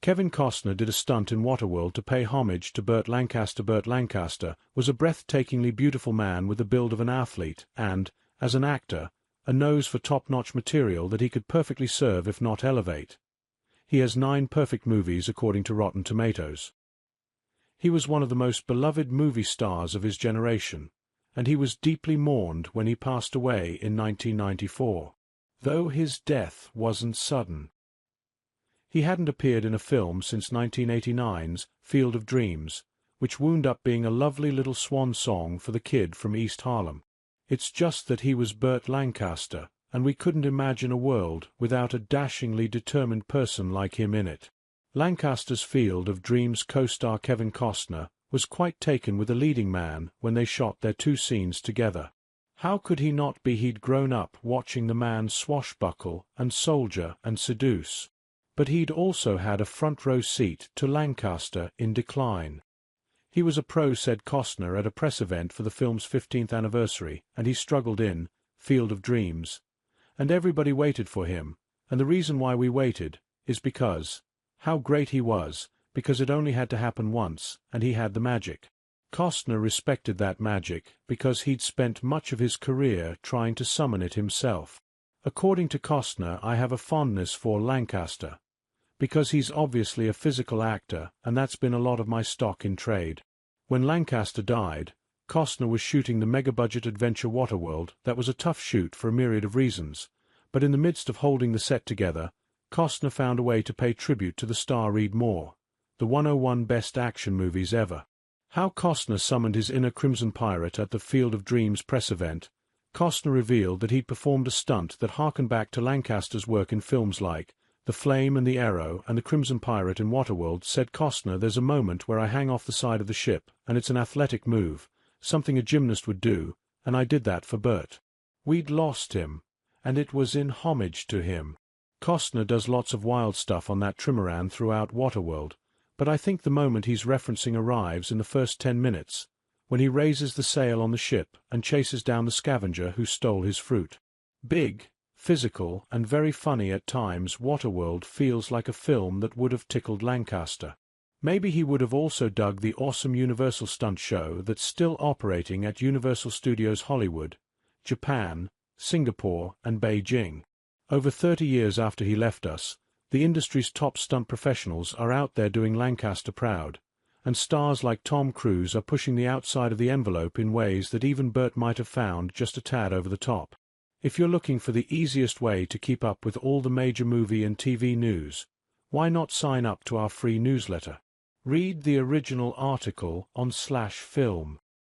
Kevin Costner did a stunt in Waterworld to pay homage to Burt Lancaster. Burt Lancaster was a breathtakingly beautiful man with the build of an athlete and, as an actor, a nose for top-notch material that he could perfectly serve if not elevate. He has 9 perfect movies according to Rotten Tomatoes. He was one of the most beloved movie stars of his generation, and he was deeply mourned when he passed away in 1994. Though his death wasn't sudden. He hadn't appeared in a film since 1989's Field of Dreams, which wound up being a lovely little swan song for the kid from East Harlem. It's just that he was Burt Lancaster, and we couldn't imagine a world without a dashingly determined person like him in it. Lancaster's Field of Dreams co-star Kevin Costner was quite taken with the leading man when they shot their 2 scenes together. How could he not be? He'd grown up watching the man swashbuckle and soldier and seduce. But he'd also had a front-row seat to Lancaster in decline. He was a pro, said Costner at a press event for the film's 15th anniversary, and he struggled in Field of Dreams. And everybody waited for him, and the reason why we waited is because how great he was, because it only had to happen once, and he had the magic. Costner respected that magic because he'd spent much of his career trying to summon it himself. According to Costner, I have a fondness for Lancaster, because he's obviously a physical actor, and that's been a lot of my stock in trade. When Lancaster died, Costner was shooting the mega-budget adventure Waterworld. That was a tough shoot for a myriad of reasons, but in the midst of holding the set together, Costner found a way to pay tribute to the star. Read more. The 101 Best Action Movies Ever. How Costner summoned his inner Crimson Pirate at the Field of Dreams press event. Costner revealed that he'd performed a stunt that harkened back to Lancaster's work in films like The Flame and the Arrow and The Crimson Pirate in Waterworld. Said Costner, there's a moment where I hang off the side of the ship, and it's an athletic move, something a gymnast would do, and I did that for Burt. We'd lost him, and it was in homage to him. Costner does lots of wild stuff on that trimaran throughout Waterworld, but I think the moment he's referencing arrives in the first 10 minutes, when he raises the sail on the ship and chases down the scavenger who stole his fruit. Big, physical, and very funny at times, Waterworld feels like a film that would have tickled Lancaster. Maybe he would have also dug the awesome Universal stunt show that's still operating at Universal Studios Hollywood, Japan, Singapore, and Beijing. Over 30 years after he left us, the industry's top stunt professionals are out there doing Lancaster proud, and stars like Tom Cruise are pushing the outside of the envelope in ways that even Burt might have found just a tad over the top. If you're looking for the easiest way to keep up with all the major movie and TV news, why not sign up to our free newsletter? Read the original article on /film.